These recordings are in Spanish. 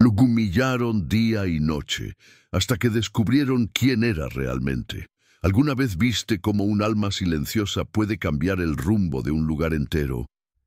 Lo humillaron día y noche, hasta que descubrieron quién era realmente. ¿Alguna vez viste cómo un alma silenciosa puede cambiar el rumbo de un lugar entero?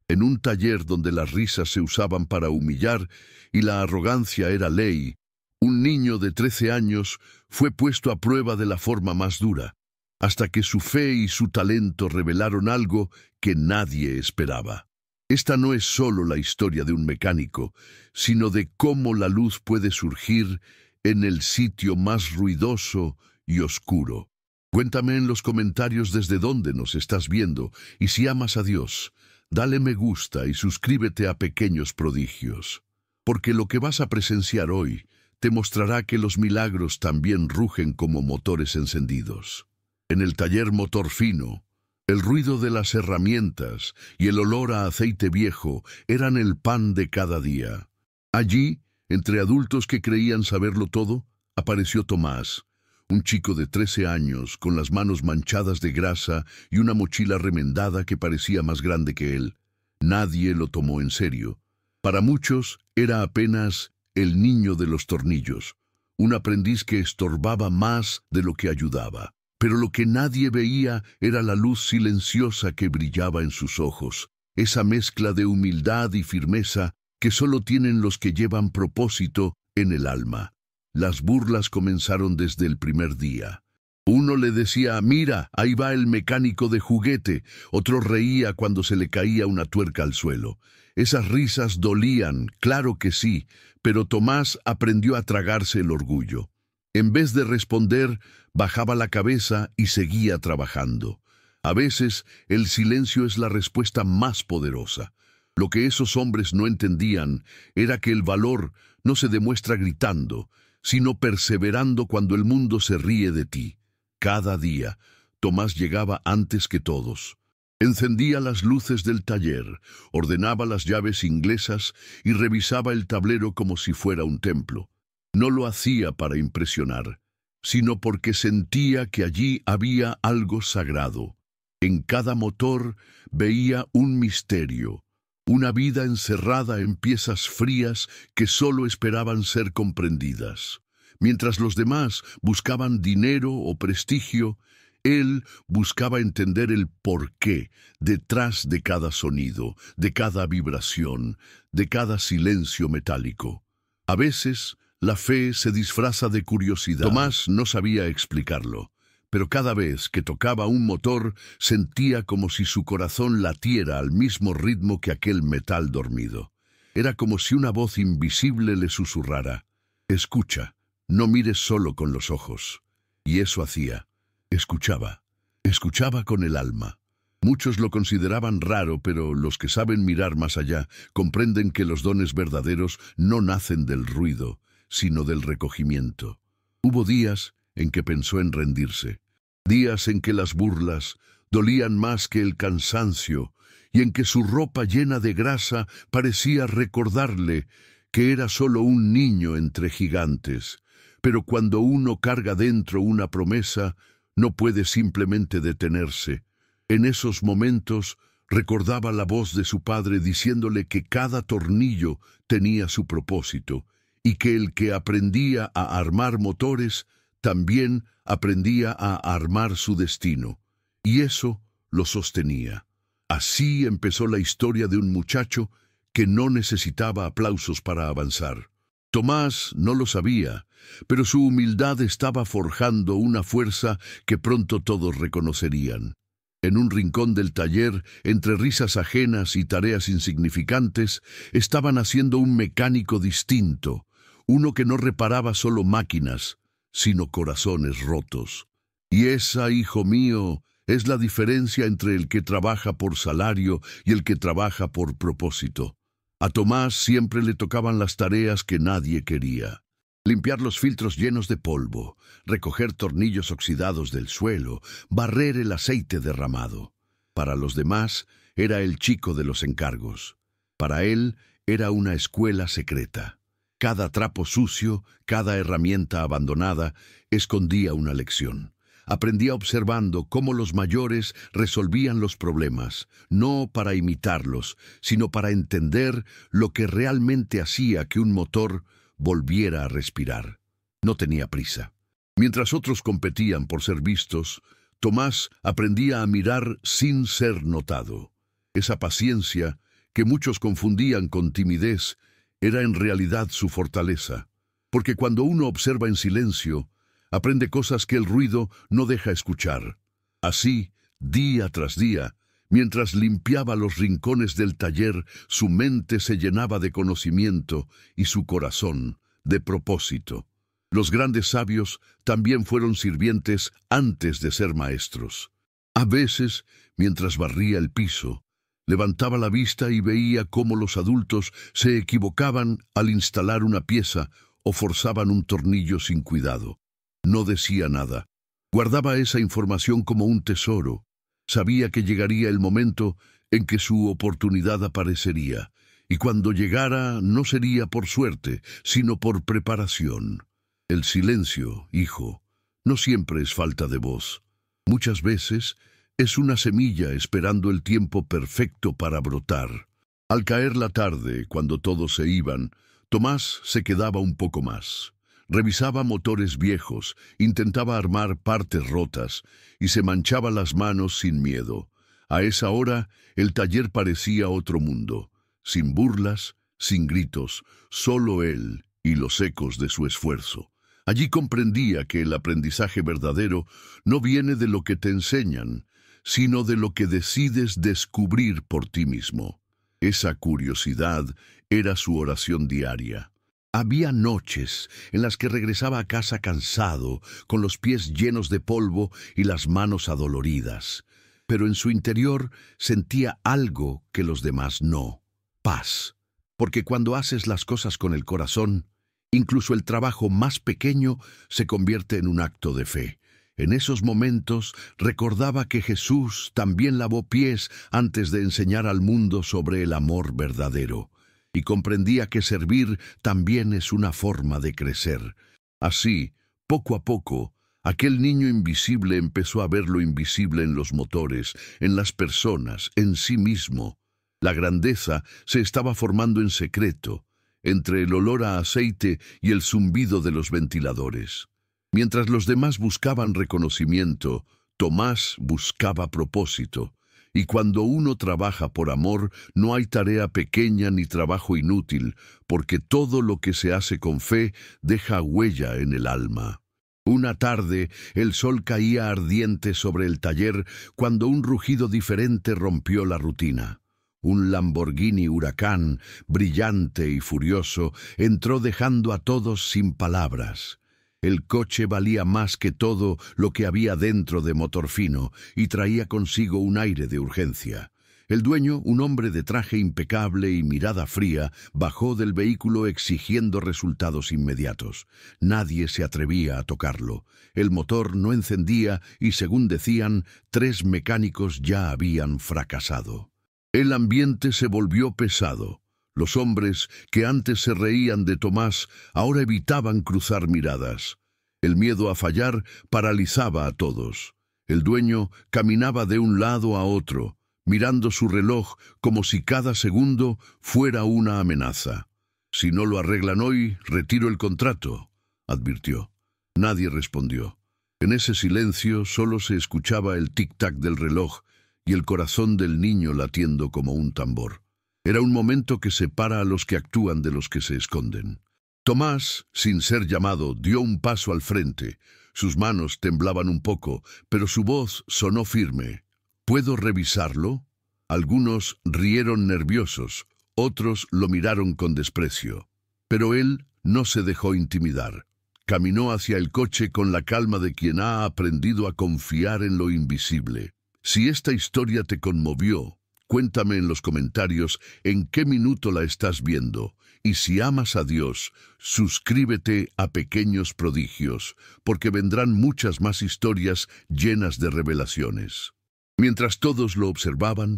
En un taller donde las risas se usaban para humillar y la arrogancia era ley, un niño de 13 años fue puesto a prueba de la forma más dura, hasta que su fe y su talento revelaron algo que nadie esperaba. Esta no es solo la historia de un mecánico, sino de cómo la luz puede surgir en el sitio más ruidoso y oscuro. Cuéntame en los comentarios desde dónde nos estás viendo, y si amas a Dios, dale me gusta y suscríbete a Pequeños Prodigios, porque lo que vas a presenciar hoy te mostrará que los milagros también rugen como motores encendidos. En el taller Motor Fino, el ruido de las herramientas y el olor a aceite viejo eran el pan de cada día. Allí, entre adultos que creían saberlo todo, apareció Tomás, un chico de 13 años con las manos manchadas de grasa y una mochila remendada que parecía más grande que él. Nadie lo tomó en serio. Para muchos era apenas el niño de los tornillos, un aprendiz que estorbaba más de lo que ayudaba. Pero lo que nadie veía era la luz silenciosa que brillaba en sus ojos, esa mezcla de humildad y firmeza que solo tienen los que llevan propósito en el alma. Las burlas comenzaron desde el primer día. Uno le decía, mira, ahí va el mecánico de juguete. Otro reía cuando se le caía una tuerca al suelo. Esas risas dolían, claro que sí, pero Tomás aprendió a tragarse el orgullo. En vez de responder, bajaba la cabeza y seguía trabajando. A veces, el silencio es la respuesta más poderosa. Lo que esos hombres no entendían era que el valor no se demuestra gritando, sino perseverando cuando el mundo se ríe de ti. Cada día, Tomás llegaba antes que todos. Encendía las luces del taller, ordenaba las llaves inglesas y revisaba el tablero como si fuera un templo. No lo hacía para impresionar, sino porque sentía que allí había algo sagrado. En cada motor veía un misterio, una vida encerrada en piezas frías que solo esperaban ser comprendidas. Mientras los demás buscaban dinero o prestigio, él buscaba entender el porqué detrás de cada sonido, de cada vibración, de cada silencio metálico. A veces, la fe se disfraza de curiosidad. Tomás no sabía explicarlo, pero cada vez que tocaba un motor sentía como si su corazón latiera al mismo ritmo que aquel metal dormido. Era como si una voz invisible le susurrara, escucha, no mires solo con los ojos. Y eso hacía. Escuchaba con el alma. Muchos lo consideraban raro, pero los que saben mirar más allá comprenden que los dones verdaderos no nacen del ruido, sino del recogimiento. Hubo días en que pensó en rendirse, días en que las burlas dolían más que el cansancio y en que su ropa llena de grasa parecía recordarle que era solo un niño entre gigantes. Pero cuando uno carga dentro una promesa, no puede simplemente detenerse. En esos momentos recordaba la voz de su padre diciéndole que cada tornillo tenía su propósito, y que el que aprendía a armar motores también aprendía a armar su destino. Y eso lo sostenía. Así empezó la historia de un muchacho que no necesitaba aplausos para avanzar. Tomás no lo sabía, pero su humildad estaba forjando una fuerza que pronto todos reconocerían. En un rincón del taller, entre risas ajenas y tareas insignificantes, estaban haciendo un mecánico distinto, uno que no reparaba solo máquinas, sino corazones rotos. Y esa, hijo mío, es la diferencia entre el que trabaja por salario y el que trabaja por propósito. A Tomás siempre le tocaban las tareas que nadie quería. Limpiar los filtros llenos de polvo, recoger tornillos oxidados del suelo, barrer el aceite derramado. Para los demás, era el chico de los encargos. Para él, era una escuela secreta. Cada trapo sucio, cada herramienta abandonada, escondía una lección. Aprendía observando cómo los mayores resolvían los problemas, no para imitarlos, sino para entender lo que realmente hacía que un motor volviera a respirar. No tenía prisa. Mientras otros competían por ser vistos, Tomás aprendía a mirar sin ser notado. Esa paciencia, que muchos confundían con timidez, era en realidad su fortaleza, porque cuando uno observa en silencio, aprende cosas que el ruido no deja escuchar. Así, día tras día, mientras limpiaba los rincones del taller, su mente se llenaba de conocimiento y su corazón de propósito. Los grandes sabios también fueron sirvientes antes de ser maestros. A veces, mientras barría el piso, levantaba la vista y veía cómo los adultos se equivocaban al instalar una pieza o forzaban un tornillo sin cuidado. No decía nada. Guardaba esa información como un tesoro. Sabía que llegaría el momento en que su oportunidad aparecería, y cuando llegara no sería por suerte, sino por preparación. El silencio, hijo, no siempre es falta de voz. Muchas veces es una semilla esperando el tiempo perfecto para brotar. Al caer la tarde, cuando todos se iban, Tomás se quedaba un poco más. Revisaba motores viejos, intentaba armar partes rotas y se manchaba las manos sin miedo. A esa hora, el taller parecía otro mundo, sin burlas, sin gritos, solo él y los ecos de su esfuerzo. Allí comprendía que el aprendizaje verdadero no viene de lo que te enseñan, sino de lo que decides descubrir por ti mismo. Esa curiosidad era su oración diaria. Había noches en las que regresaba a casa cansado, con los pies llenos de polvo y las manos adoloridas, pero en su interior sentía algo que los demás no: paz. Porque cuando haces las cosas con el corazón, incluso el trabajo más pequeño se convierte en un acto de fe. En esos momentos recordaba que Jesús también lavó pies antes de enseñar al mundo sobre el amor verdadero, y comprendía que servir también es una forma de crecer. Así, poco a poco, aquel niño invisible empezó a ver lo invisible en los motores, en las personas, en sí mismo. La grandeza se estaba formando en secreto, entre el olor a aceite y el zumbido de los ventiladores. Mientras los demás buscaban reconocimiento, Tomás buscaba propósito. Y cuando uno trabaja por amor, no hay tarea pequeña ni trabajo inútil, porque todo lo que se hace con fe deja huella en el alma. Una tarde, el sol caía ardiente sobre el taller cuando un rugido diferente rompió la rutina. Un Lamborghini Huracán, brillante y furioso, entró dejando a todos sin palabras. El coche valía más que todo lo que había dentro de Motorfino y traía consigo un aire de urgencia. El dueño, un hombre de traje impecable y mirada fría, bajó del vehículo exigiendo resultados inmediatos. Nadie se atrevía a tocarlo. El motor no encendía y, según decían, 3 mecánicos ya habían fracasado. El ambiente se volvió pesado. Los hombres que antes se reían de Tomás ahora evitaban cruzar miradas. El miedo a fallar paralizaba a todos. El dueño caminaba de un lado a otro, mirando su reloj como si cada segundo fuera una amenaza. «Si no lo arreglan hoy, retiro el contrato», advirtió. Nadie respondió. En ese silencio solo se escuchaba el tic-tac del reloj y el corazón del niño latiendo como un tambor. Era un momento que separa a los que actúan de los que se esconden. Tomás, sin ser llamado, dio un paso al frente. Sus manos temblaban un poco, pero su voz sonó firme. «¿Puedo revisarlo?». Algunos rieron nerviosos, otros lo miraron con desprecio. Pero él no se dejó intimidar. Caminó hacia el coche con la calma de quien ha aprendido a confiar en lo invisible. Si esta historia te conmovió, cuéntame en los comentarios en qué minuto la estás viendo. Y si amas a Dios, suscríbete a Pequeños Prodigios, porque vendrán muchas más historias llenas de revelaciones. Mientras todos lo observaban,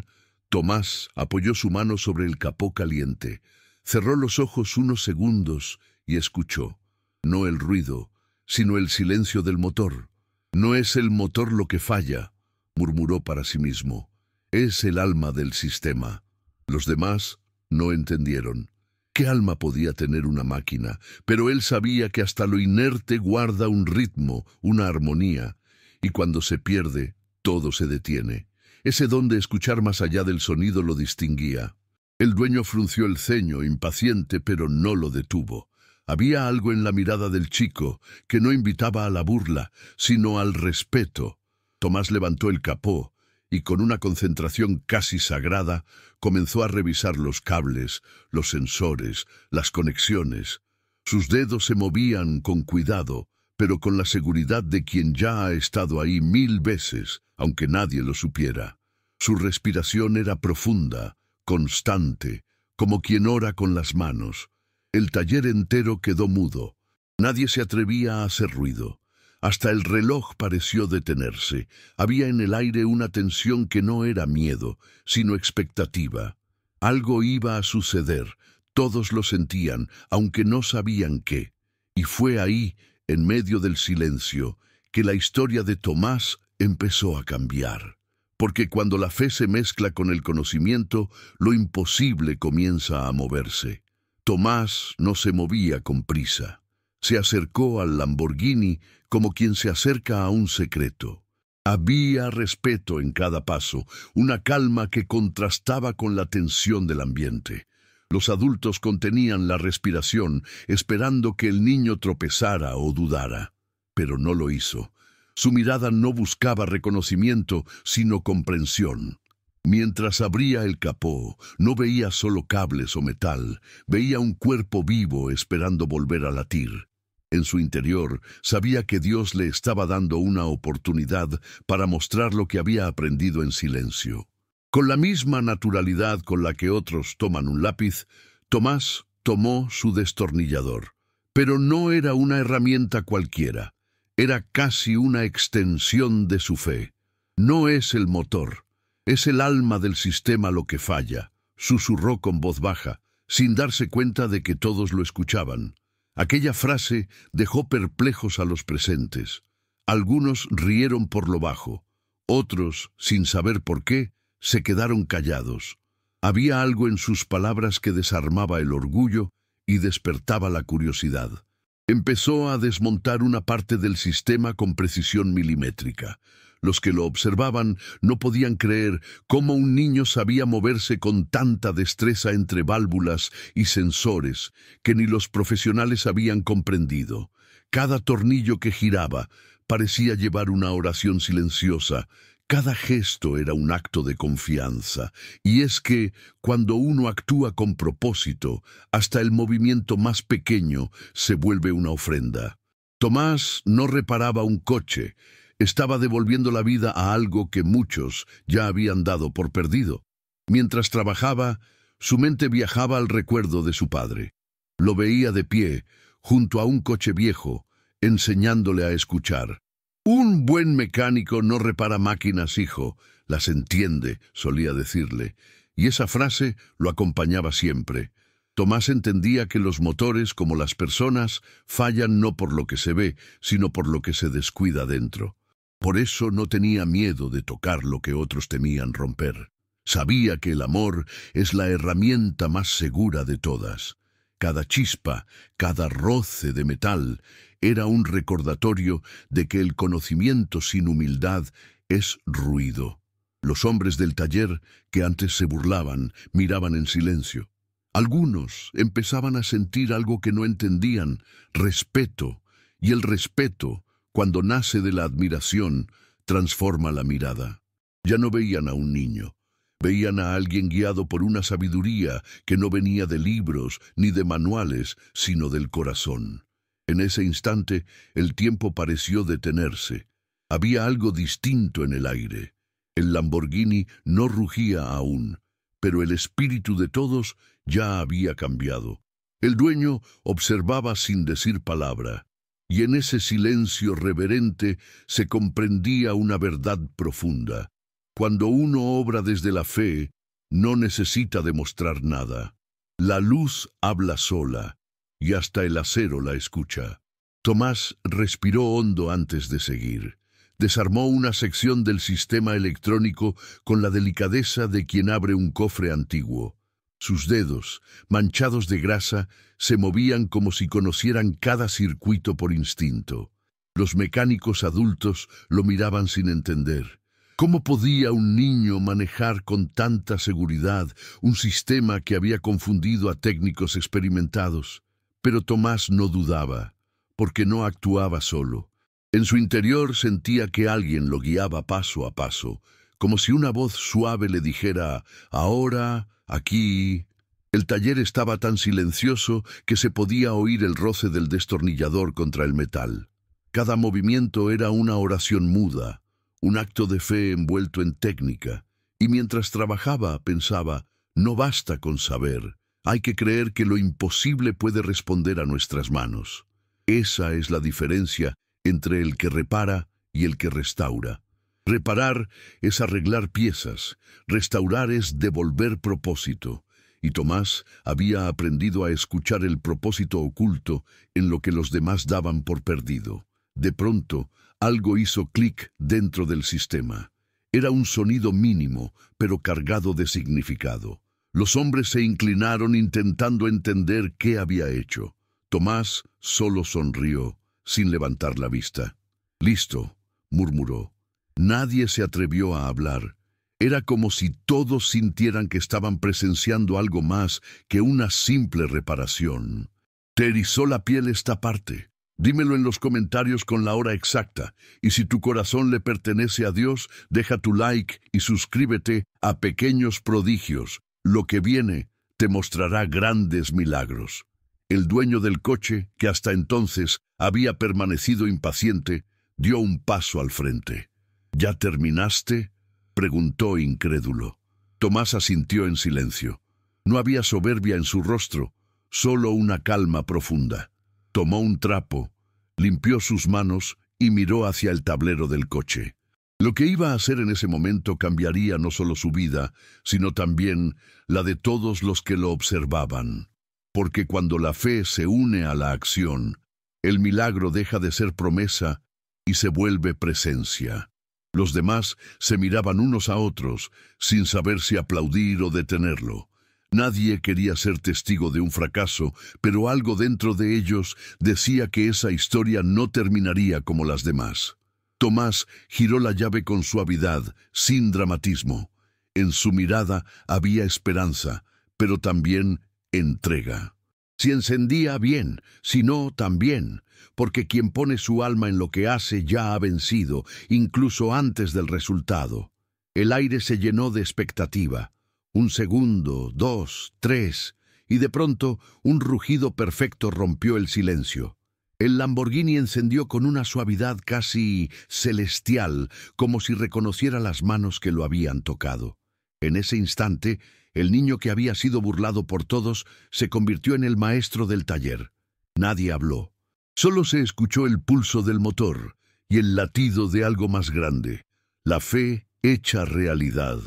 Tomás apoyó su mano sobre el capó caliente, cerró los ojos unos segundos y escuchó. No el ruido, sino el silencio del motor. «No es el motor lo que falla», murmuró para sí mismo. «Es el alma del sistema». Los demás no entendieron. ¿Qué alma podía tener una máquina? Pero él sabía que hasta lo inerte guarda un ritmo, una armonía, y cuando se pierde, todo se detiene. Ese don de escuchar más allá del sonido lo distinguía. El dueño frunció el ceño, impaciente, pero no lo detuvo. Había algo en la mirada del chico que no invitaba a la burla, sino al respeto. Tomás levantó el capó y con una concentración casi sagrada comenzó a revisar los cables, los sensores, las conexiones. Sus dedos se movían con cuidado, pero con la seguridad de quien ya ha estado ahí 1000 veces, aunque nadie lo supiera. Su respiración era profunda, constante, como quien ora con las manos. El taller entero quedó mudo. Nadie se atrevía a hacer ruido. Hasta el reloj pareció detenerse. Había en el aire una tensión que no era miedo, sino expectativa. Algo iba a suceder. Todos lo sentían, aunque no sabían qué. Y fue ahí, en medio del silencio, que la historia de Tomás empezó a cambiar. Porque cuando la fe se mezcla con el conocimiento, lo imposible comienza a moverse. Tomás no se movía con prisa. Se acercó al Lamborghini como quien se acerca a un secreto. Había respeto en cada paso, una calma que contrastaba con la tensión del ambiente. Los adultos contenían la respiración, esperando que el niño tropezara o dudara. Pero no lo hizo. Su mirada no buscaba reconocimiento, sino comprensión. Mientras abría el capó, no veía solo cables o metal, veía un cuerpo vivo esperando volver a latir. En su interior, sabía que Dios le estaba dando una oportunidad para mostrar lo que había aprendido en silencio. Con la misma naturalidad con la que otros toman un lápiz, Tomás tomó su destornillador. Pero no era una herramienta cualquiera. Era casi una extensión de su fe. No es el motor, es el alma del sistema lo que falla, susurró con voz baja, sin darse cuenta de que todos lo escuchaban. Aquella frase dejó perplejos a los presentes. Algunos rieron por lo bajo, otros, sin saber por qué, se quedaron callados. Había algo en sus palabras que desarmaba el orgullo y despertaba la curiosidad. Empezó a desmontar una parte del sistema con precisión milimétrica. Los que lo observaban no podían creer cómo un niño sabía moverse con tanta destreza entre válvulas y sensores que ni los profesionales habían comprendido. Cada tornillo que giraba parecía llevar una oración silenciosa. Cada gesto era un acto de confianza. Y es que, cuando uno actúa con propósito, hasta el movimiento más pequeño se vuelve una ofrenda. Tomás no reparaba un coche. Estaba devolviendo la vida a algo que muchos ya habían dado por perdido. Mientras trabajaba, su mente viajaba al recuerdo de su padre. Lo veía de pie, junto a un coche viejo, enseñándole a escuchar. «Un buen mecánico no repara máquinas, hijo, las entiende», solía decirle, y esa frase lo acompañaba siempre. Tomás entendía que los motores, como las personas, fallan no por lo que se ve, sino por lo que se descuida dentro. Por eso no tenía miedo de tocar lo que otros temían romper. Sabía que el amor es la herramienta más segura de todas. Cada chispa, cada roce de metal, era un recordatorio de que el conocimiento sin humildad es ruido. Los hombres del taller, que antes se burlaban, miraban en silencio. Algunos empezaban a sentir algo que no entendían, respeto, y el respeto, cuando nace de la admiración, transforma la mirada. Ya no veían a un niño, veían a alguien guiado por una sabiduría que no venía de libros ni de manuales, sino del corazón. En ese instante, el tiempo pareció detenerse. Había algo distinto en el aire. El Lamborghini no rugía aún, pero el espíritu de todos ya había cambiado. El dueño observaba sin decir palabra. Y en ese silencio reverente se comprendía una verdad profunda. Cuando uno obra desde la fe, no necesita demostrar nada. La luz habla sola, y hasta el acero la escucha. Tomás respiró hondo antes de seguir. Desarmó una sección del sistema electrónico con la delicadeza de quien abre un cofre antiguo. Sus dedos, manchados de grasa, se movían como si conocieran cada circuito por instinto. Los mecánicos adultos lo miraban sin entender. ¿Cómo podía un niño manejar con tanta seguridad un sistema que había confundido a técnicos experimentados? Pero Tomás no dudaba, porque no actuaba solo. En su interior sentía que alguien lo guiaba paso a paso, como si una voz suave le dijera, «Ahora, aquí». El taller estaba tan silencioso que se podía oír el roce del destornillador contra el metal. Cada movimiento era una oración muda, un acto de fe envuelto en técnica, y mientras trabajaba pensaba, no basta con saber, hay que creer que lo imposible puede responder a nuestras manos. Esa es la diferencia entre el que repara y el que restaura. Reparar es arreglar piezas, restaurar es devolver propósito. Y Tomás había aprendido a escuchar el propósito oculto en lo que los demás daban por perdido. De pronto, algo hizo clic dentro del sistema. Era un sonido mínimo, pero cargado de significado. Los hombres se inclinaron intentando entender qué había hecho. Tomás solo sonrió, sin levantar la vista. «Listo», murmuró. Nadie se atrevió a hablar. Era como si todos sintieran que estaban presenciando algo más que una simple reparación. ¿Te erizó la piel esta parte? Dímelo en los comentarios con la hora exacta. Y si tu corazón le pertenece a Dios, deja tu like y suscríbete a Pequeños Prodigios. Lo que viene te mostrará grandes milagros. El dueño del coche, que hasta entonces había permanecido impaciente, dio un paso al frente. «¿Ya terminaste?», preguntó incrédulo. Tomás asintió en silencio. No había soberbia en su rostro, solo una calma profunda. Tomó un trapo, limpió sus manos y miró hacia el tablero del coche. Lo que iba a hacer en ese momento cambiaría no solo su vida, sino también la de todos los que lo observaban. Porque cuando la fe se une a la acción, el milagro deja de ser promesa y se vuelve presencia. Los demás se miraban unos a otros, sin saber si aplaudir o detenerlo. Nadie quería ser testigo de un fracaso, pero algo dentro de ellos decía que esa historia no terminaría como las demás. Tomás giró la llave con suavidad, sin dramatismo. En su mirada había esperanza, pero también entrega. Si encendía, bien, si no, también, porque quien pone su alma en lo que hace ya ha vencido, incluso antes del resultado. El aire se llenó de expectativa. Un segundo, 2, 3, y de pronto un rugido perfecto rompió el silencio. El Lamborghini encendió con una suavidad casi celestial, como si reconociera las manos que lo habían tocado. En ese instante, el niño que había sido burlado por todos se convirtió en el maestro del taller. Nadie habló. Solo se escuchó el pulso del motor y el latido de algo más grande, la fe hecha realidad.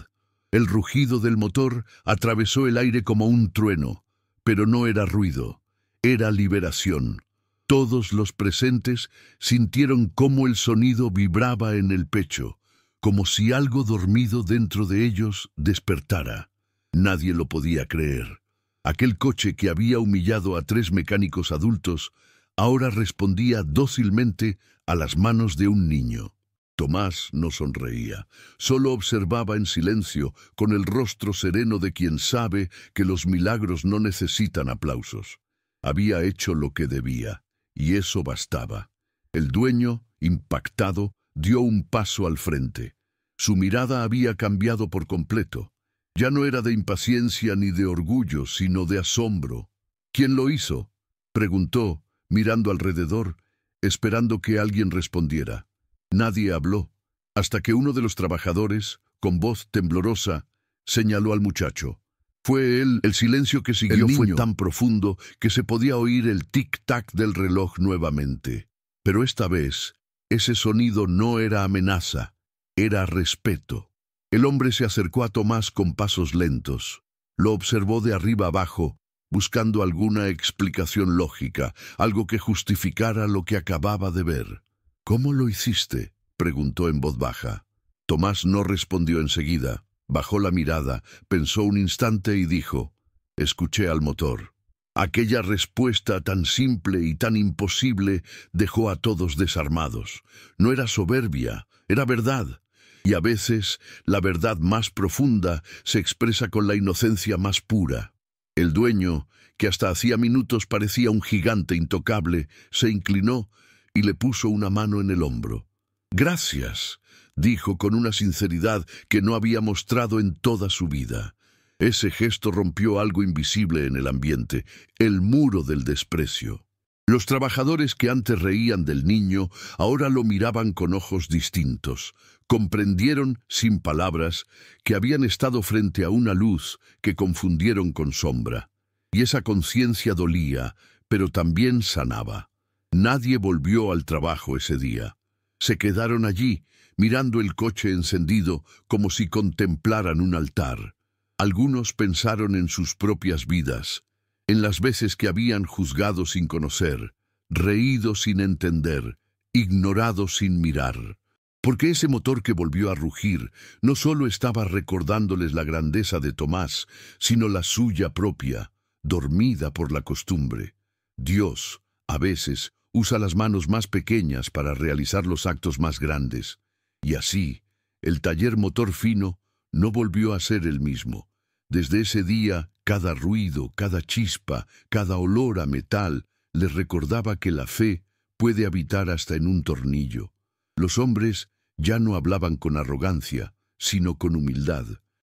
El rugido del motor atravesó el aire como un trueno, pero no era ruido, era liberación. Todos los presentes sintieron cómo el sonido vibraba en el pecho, como si algo dormido dentro de ellos despertara. Nadie lo podía creer. Aquel coche que había humillado a 3 mecánicos adultos ahora respondía dócilmente a las manos de un niño. Tomás no sonreía, solo observaba en silencio, con el rostro sereno de quien sabe que los milagros no necesitan aplausos. Había hecho lo que debía, y eso bastaba. El dueño, impactado, dio un paso al frente. Su mirada había cambiado por completo. Ya no era de impaciencia ni de orgullo, sino de asombro. ¿Quién lo hizo?, preguntó, mirando alrededor, esperando que alguien respondiera. Nadie habló, hasta que uno de los trabajadores, con voz temblorosa, señaló al muchacho. Fue él. El silencio que siguió fue tan profundo que se podía oír el tic-tac del reloj nuevamente. Pero esta vez, ese sonido no era amenaza, era respeto. El hombre se acercó a Tomás con pasos lentos. Lo observó de arriba abajo, buscando alguna explicación lógica, algo que justificara lo que acababa de ver. «¿Cómo lo hiciste?», preguntó en voz baja. Tomás no respondió enseguida. Bajó la mirada, pensó un instante y dijo, Escuché al motor. Aquella respuesta tan simple y tan imposible dejó a todos desarmados. No era soberbia, era verdad. Y a veces la verdad más profunda se expresa con la inocencia más pura. El dueño, que hasta hacía minutos parecía un gigante intocable, se inclinó y le puso una mano en el hombro. «Gracias», dijo con una sinceridad que no había mostrado en toda su vida. Ese gesto rompió algo invisible en el ambiente, el muro del desprecio. Los trabajadores que antes reían del niño ahora lo miraban con ojos distintos. Comprendieron, sin palabras, que habían estado frente a una luz que confundieron con sombra. Y esa conciencia dolía, pero también sanaba. Nadie volvió al trabajo ese día. Se quedaron allí, mirando el coche encendido como si contemplaran un altar. Algunos pensaron en sus propias vidas, en las veces que habían juzgado sin conocer, reído sin entender, ignorado sin mirar. Porque ese motor que volvió a rugir no solo estaba recordándoles la grandeza de Tomás, sino la suya propia, dormida por la costumbre. Dios, a veces, usa las manos más pequeñas para realizar los actos más grandes. Y así, el taller motor fino no volvió a ser el mismo. Desde ese día, cada ruido, cada chispa, cada olor a metal les recordaba que la fe puede habitar hasta en un tornillo. Los hombres ya no hablaban con arrogancia, sino con humildad.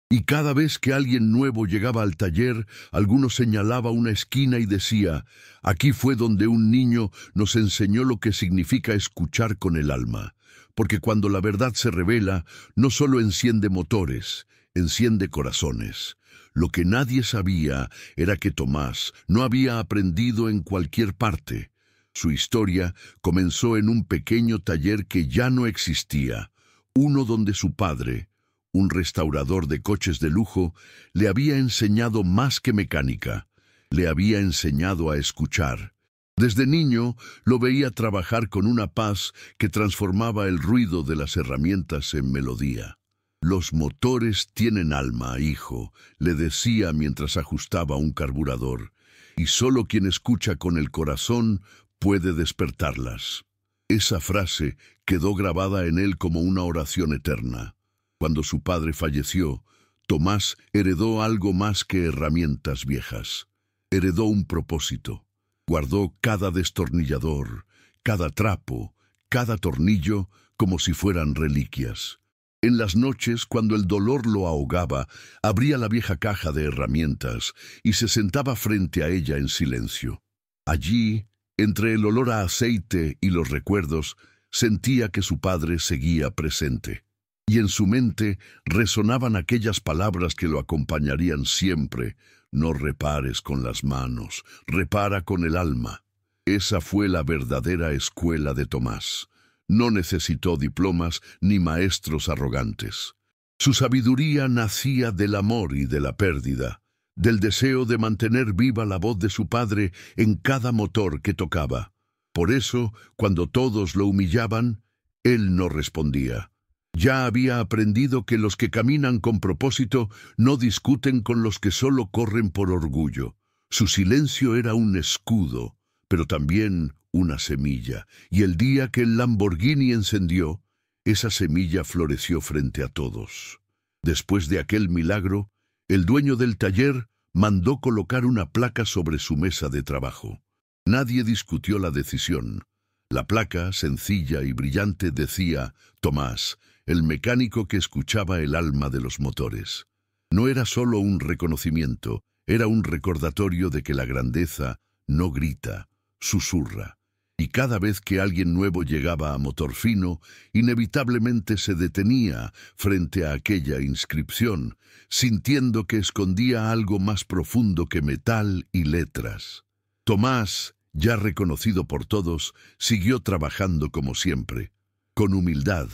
Y cada vez que alguien nuevo llegaba al taller, alguno señalaba una esquina y decía: «Aquí fue donde un niño nos enseñó lo que significa escuchar con el alma». Porque cuando la verdad se revela, no solo enciende motores, enciende corazones. Lo que nadie sabía era que Tomás no había aprendido en cualquier parte. Su historia comenzó en un pequeño taller que ya no existía, uno donde su padre, un restaurador de coches de lujo, le había enseñado más que mecánica, le había enseñado a escuchar. Desde niño lo veía trabajar con una paz que transformaba el ruido de las herramientas en melodía. «Los motores tienen alma, hijo», le decía mientras ajustaba un carburador, «y solo quien escucha con el corazón puede despertarlas». Esa frase quedó grabada en él como una oración eterna. Cuando su padre falleció, Tomás heredó algo más que herramientas viejas. Heredó un propósito. Guardó cada destornillador, cada trapo, cada tornillo como si fueran reliquias. En las noches, cuando el dolor lo ahogaba, abría la vieja caja de herramientas y se sentaba frente a ella en silencio. Allí, entre el olor a aceite y los recuerdos, sentía que su padre seguía presente. Y en su mente resonaban aquellas palabras que lo acompañarían siempre: «No repares con las manos, repara con el alma». Esa fue la verdadera escuela de Tomás. No necesitó diplomas ni maestros arrogantes. Su sabiduría nacía del amor y de la pérdida, del deseo de mantener viva la voz de su padre en cada motor que tocaba. Por eso, cuando todos lo humillaban, él no respondía. Ya había aprendido que los que caminan con propósito no discuten con los que solo corren por orgullo. Su silencio era un escudo, pero también una semilla, y el día que el Lamborghini encendió, esa semilla floreció frente a todos. Después de aquel milagro, el dueño del taller mandó colocar una placa sobre su mesa de trabajo. Nadie discutió la decisión. La placa, sencilla y brillante, decía: «Tomás, el mecánico que escuchaba el alma de los motores». No era solo un reconocimiento, era un recordatorio de que la grandeza no grita, susurra. Y cada vez que alguien nuevo llegaba a motor fino, inevitablemente se detenía frente a aquella inscripción, sintiendo que escondía algo más profundo que metal y letras. Tomás, ya reconocido por todos, siguió trabajando como siempre, con humildad.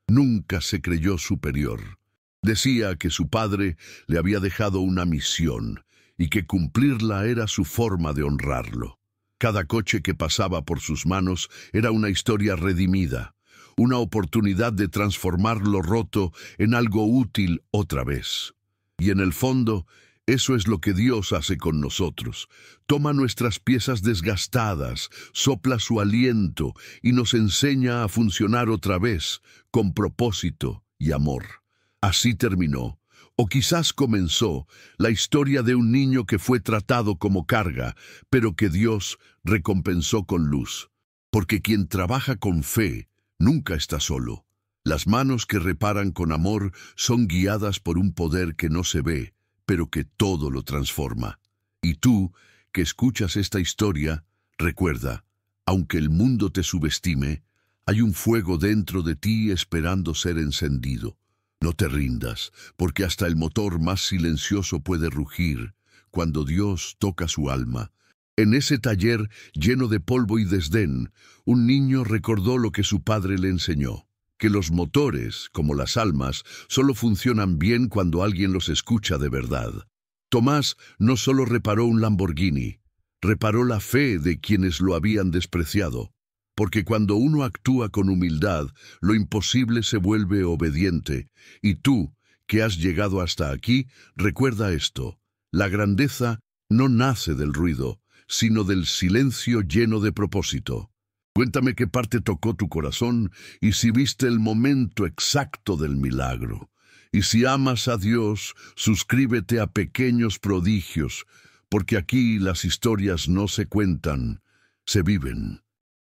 Nunca se creyó superior. Decía que su padre le había dejado una misión y que cumplirla era su forma de honrarlo. Cada coche que pasaba por sus manos era una historia redimida, una oportunidad de transformar lo roto en algo útil otra vez. Y en el fondo, Eso es lo que Dios hace con nosotros. Toma nuestras piezas desgastadas, sopla su aliento y nos enseña a funcionar otra vez, con propósito y amor. Así terminó, o quizás comenzó, la historia de un niño que fue tratado como carga, pero que Dios recompensó con luz. Porque quien trabaja con fe nunca está solo. Las manos que reparan con amor son guiadas por un poder que no se ve, pero que todo lo transforma. Y tú, que escuchas esta historia, recuerda, aunque el mundo te subestime, hay un fuego dentro de ti esperando ser encendido. No te rindas, porque hasta el motor más silencioso puede rugir cuando Dios toca su alma. En ese taller lleno de polvo y desdén, un niño recordó lo que su padre le enseñó: que los motores, como las almas, solo funcionan bien cuando alguien los escucha de verdad. Tomás no solo reparó un Lamborghini, reparó la fe de quienes lo habían despreciado. Porque cuando uno actúa con humildad, lo imposible se vuelve obediente. Y tú, que has llegado hasta aquí, recuerda esto: la grandeza no nace del ruido, sino del silencio lleno de propósito. Cuéntame qué parte tocó tu corazón y si viste el momento exacto del milagro. Y si amas a Dios, suscríbete a Pequeños Prodigios, porque aquí las historias no se cuentan, se viven.